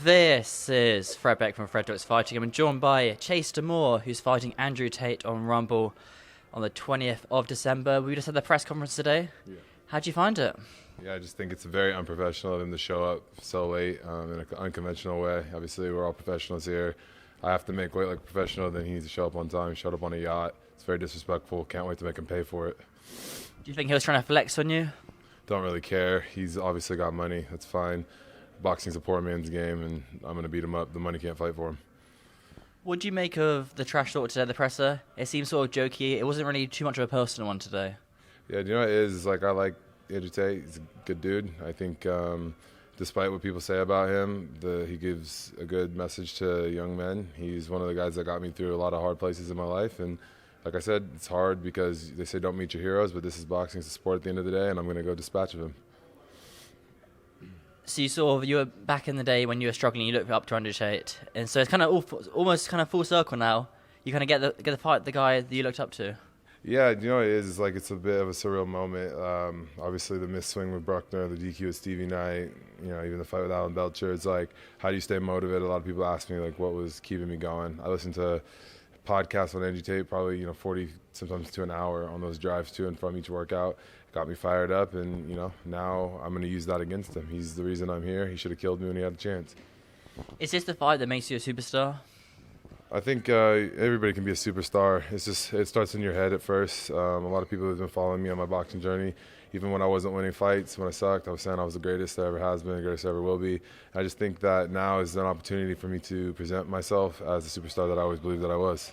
This is Fred Beck from Fred Beck's Fighting. I'm joined by Chase Demoor, who's fighting Andrew Tate on Rumble on the 20th of December. We just had the press conference today. Yeah. How'd you find it? Yeah, I just think it's very unprofessional of him to show up so late in an unconventional way. Obviously, we're all professionals here. I have to make weight like a professional, then he needs to show up on time. He showed up on a yacht. It's very disrespectful. Can't wait to make him pay for it. Do you think he was trying to flex on you? Don't really care. He's obviously got money. That's fine. Boxing's a poor man's game, and I'm going to beat him up. The money can't fight for him. What do you make of the trash talk today, the presser? It seems sort of jokey. It wasn't really too much of a personal one today. Yeah, do you know what it is? It's like I like Andrew Tate. He's a good dude. I think despite what people say about him, he gives a good message to young men. He's one of the guys that got me through a lot of hard places in my life. And like I said, it's hard because they say don't meet your heroes, but this is boxing. It's a sport at the end of the day, and I'm going to go dispatch of him. So you were back in the day when you were struggling, you looked up to Andrew Tate. And so it's kind of almost kind of full circle now. You kind of get the fight the guy that you looked up to. Yeah, you know what it is? It's like it's a bit of a surreal moment. Obviously, the missed swing with Bruckner, the DQ with Stevie Knight, even the fight with Alan Belcher. It's like, how do you stay motivated? A lot of people ask me, like, what was keeping me going? I listened to podcasts on Andrew Tate, probably 40, sometimes to an hour on those drives to and from each workout. Got me fired up, and now I'm going to use that against him. He's the reason I'm here. He should have killed me when he had a chance. Is this the fight that makes you a superstar? I think everybody can be a superstar. It's just it starts in your head at first. A lot of people have been following me on my boxing journey. Even when I wasn't winning fights, when I sucked, I was saying I was the greatest there ever has been, the greatest there ever will be. I just think that now is an opportunity for me to present myself as the superstar that I always believed that I was.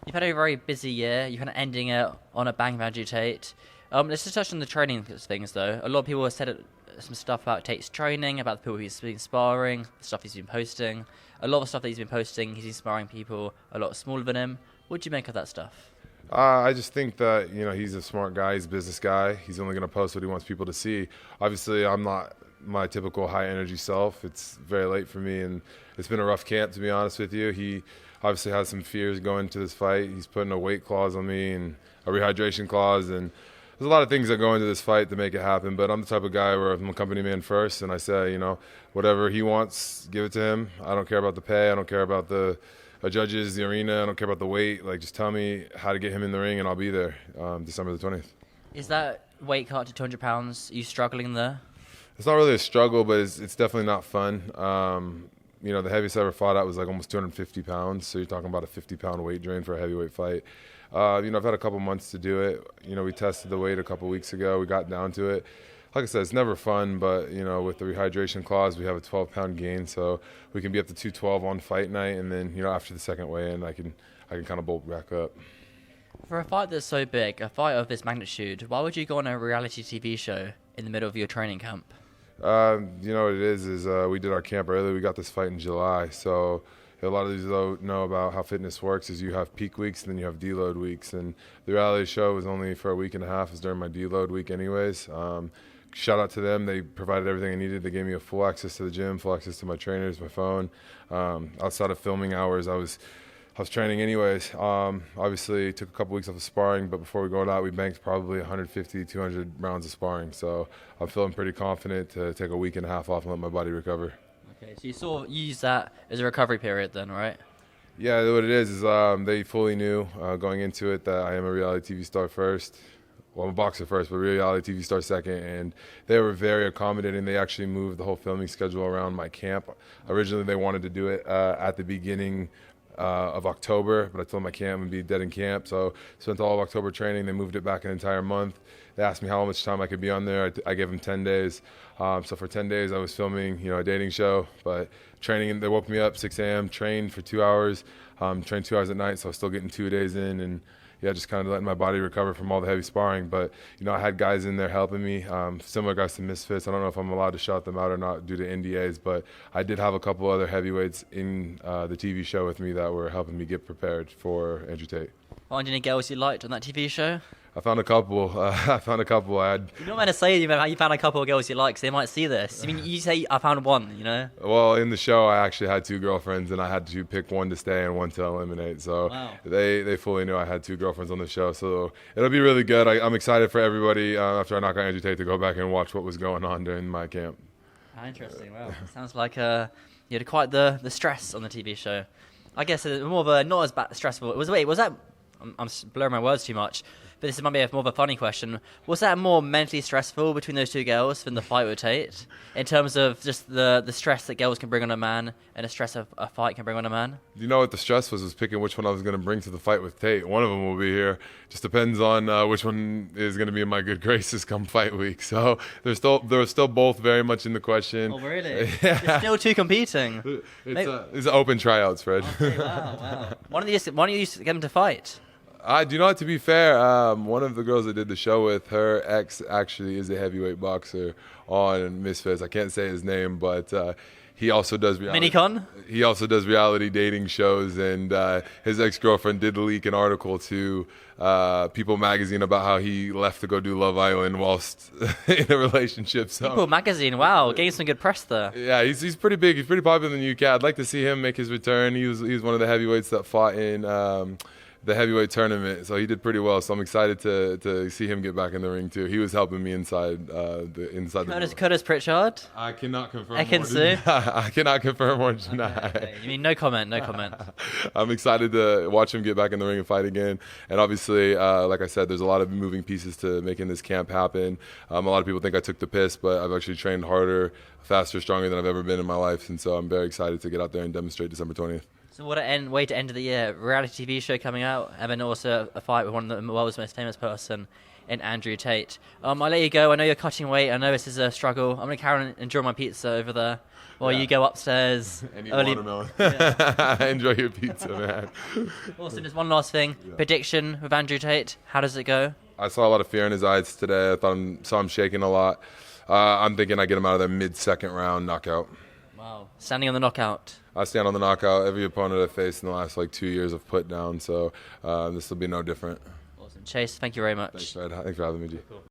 You've had a very busy year. You're kind of ending it on a bang with Andrew Tate. Let's just touch on the training things, though. A lot of people have said some stuff about Tate's training, about the people he's been sparring, the stuff he's been posting. A lot of stuff that he's been posting, he's been sparring people a lot smaller than him. What do you make of that stuff? I just think that, he's a smart guy. He's a business guy. He's only going to post what he wants people to see. Obviously, I'm not my typical high-energy self. It's very late for me, and it's been a rough camp, to be honest with you. He obviously has some fears going into this fight. He's putting a weight clause on me and a rehydration clause, and there's a lot of things that go into this fight to make it happen, but I'm the type of guy where I'm a company man first, and I say, whatever he wants, give it to him. I don't care about the pay. I don't care about the judges, the arena. I don't care about the weight. Like, just tell me how to get him in the ring, and I'll be there December the 20th. Is that weight cut to 200 pounds? Are you struggling there? It's not really a struggle, but it's definitely not fun. The heaviest I ever fought at was like almost 250 pounds, so you're talking about a 50-pound weight drain for a heavyweight fight. I've had a couple months to do it. We tested the weight a couple weeks ago. We got down to it. Like I said, it's never fun, but, with the rehydration clause, we have a 12-pound gain, so we can be up to 212 on fight night, and then, after the second weigh-in, I can kind of bulk back up. For a fight that's so big, a fight of this magnitude, why would you go on a reality TV show in the middle of your training camp? What it is we did our camp early. We got this fight in July, so a lot of these don't know about how fitness works is you have peak weeks and then you have deload weeks, and the reality show was only for a week and a half. It was during my deload week anyways. Shout out to them. They provided everything I needed. They gave me a full access to the gym, full access to my trainers, my phone. Outside of filming hours, I was training anyways. Obviously, took a couple weeks off of sparring, but before we go out, we banked probably 150, 200 rounds of sparring. So I'm feeling pretty confident to take a week and a half off and let my body recover. Okay, so you sort of use that as a recovery period then, right? Yeah, what it is they fully knew going into it that I am a reality TV star first. Well, I'm a boxer first, but reality TV star second, and they were very accommodating. They actually moved the whole filming schedule around my camp. Originally, they wanted to do it at the beginning of October, but I told my camp would be dead in camp, so spent all of October training. They moved it back an entire month. They asked me how much time I could be on there. I gave them 10 days. So for 10 days, I was filming, a dating show, but training. They woke me up 6 a.m., trained for 2 hours, trained 2 hours at night, so I was still getting 2 days in, and just kind of letting my body recover from all the heavy sparring. But, I had guys in there helping me, similar guys to Misfits. I don't know if I'm allowed to shout them out or not due to NDAs, but I did have a couple other heavyweights in the TV show with me that were helping me get prepared for Andrew Tate. Find any girls you liked on that TV show? I found a couple. I had. You're not meant to say you found a couple of girls you like, because they might see this. I mean, you say I found one, Well, in the show, I actually had 2 girlfriends, and I had to pick one to stay and one to eliminate. So wow. They fully knew I had 2 girlfriends on the show. So it'll be really good. I'm excited for everybody after I knock out Andrew Tate to go back and watch what was going on during my camp. Interesting. Wow. Sounds like a You had quite the stress on the TV show. I guess it's more of a not as bad stressful. Was that? I'm blurring my words too much. But this might be more of a funny question. Was that more mentally stressful between those two girls than the fight with Tate? In terms of just the stress that girls can bring on a man and the stress of a fight can bring on a man? You know what the stress was picking which one I was going to bring to the fight with Tate. One of them will be here. Just depends on which one is going to be in my good graces come fight week. So they're still both very much in the question. Oh, really? There's still two competing. It's open tryouts, Fred. Okay, wow. Why don't you get them to fight? I do not. To be fair, one of the girls I did the show with, her ex actually is a heavyweight boxer on Misfits. I can't say his name, but he also does reality. Minicon? He also does reality dating shows, and his ex-girlfriend did leak an article to People magazine about how he left to go do Love Island whilst in a relationship. So People magazine, wow, getting some good press there. yeah, he's pretty big. He's pretty popular in the UK. I'd like to see him make his return. He was one of the heavyweights that fought in the heavyweight tournament, so he did pretty well. So I'm excited to see him get back in the ring too. He was helping me inside the Curtis Pritchard? I cannot confirm. I cannot confirm or deny. Okay. You mean no comment? I'm excited to watch him get back in the ring and fight again. And obviously, like I said, there's a lot of moving pieces to making this camp happen. A lot of people think I took the piss, but I've actually trained harder, faster, stronger than I've ever been in my life. And so I'm very excited to get out there and demonstrate December 20th. So what a way to end the year. Reality TV show coming out, and then also a fight with one of the world's most famous person in Andrew Tate. I'll let you go. I know you're cutting weight. I know this is a struggle. I'm going to carry on and enjoy my pizza over there while you go upstairs. And eat watermelon. Enjoy your pizza, man. Also, just one last thing. Yeah. Prediction with Andrew Tate. How does it go? I saw a lot of fear in his eyes today. I saw him shaking a lot. I'm thinking I get him out of there mid-second round knockout. Wow. Standing on the knockout. I stand on the knockout. Every opponent I've faced in the last 2 years I've put down, so this will be no different. Awesome. Chase, thank you very much. Thanks, Fred. Thanks for having me, G. Cool.